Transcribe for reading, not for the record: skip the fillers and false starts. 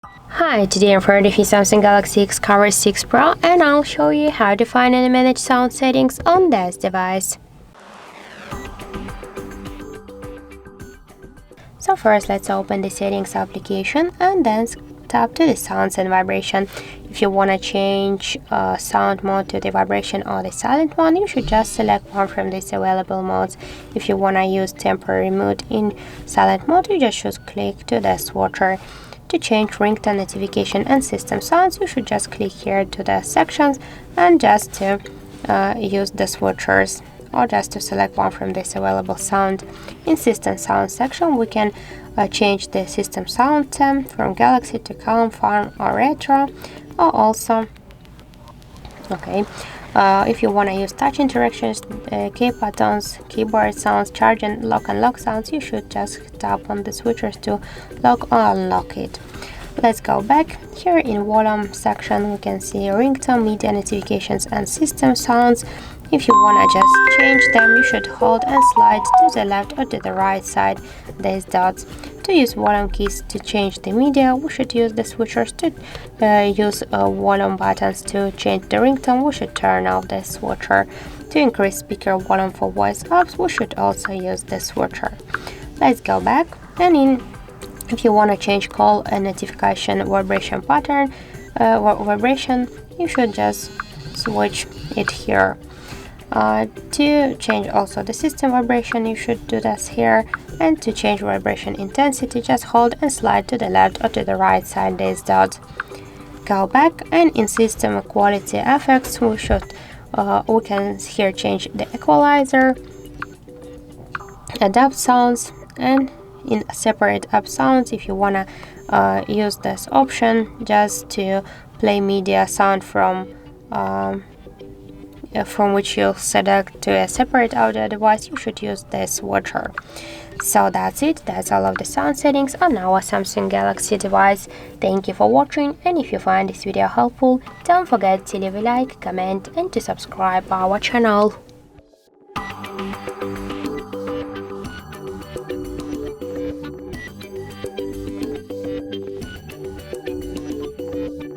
Hi, today I'm for the Samsung Galaxy XCover 6 Pro and I'll show you how to find and manage sound settings on this device. So first let's open the settings application and then tap to the sounds and vibration. If you want to change sound mode to the vibration or the silent one, you should just select one from these available modes. If you want to use temporary mode in silent mode, you just should click to the swatcher. To change ringtone, notification and system sounds, you should just click here to the sections and just to use the swatchers or just to select one from this available sound. In system sound section, we can change the system sound from Galaxy to calm, farm or retro, or also if you want to use touch interactions, key buttons, keyboard sounds, charge and lock sounds, you should just tap on the switchers to lock or unlock it. Let's go back. Here in volume section we can see ringtone, media, notifications and system sounds. If you want to just change them, you should hold and slide to the left or to the right side these dots. To use volume keys to change the media, we should use the switchers. To use volume buttons to change the ringtone, we should turn off the switcher. To increase speaker volume for voice apps, we should also use the switcher. Let's go back, and if you want to change call and notification vibration pattern vibration, you should just switch it here. To change also the system vibration, you should do this here, and to change vibration intensity, just hold and slide to the left or to the right side these dots. Go back, and in system quality effects we can here change the equalizer, adapt sounds, and in separate app sounds, if you wanna use this option just to play media sound from which you'll select to a separate audio device, you should use this swatcher. So that's it. That's all of the sound settings on our Samsung Galaxy device. Thank you for watching, and if you find this video helpful, don't forget to leave a like, comment and to subscribe our channel.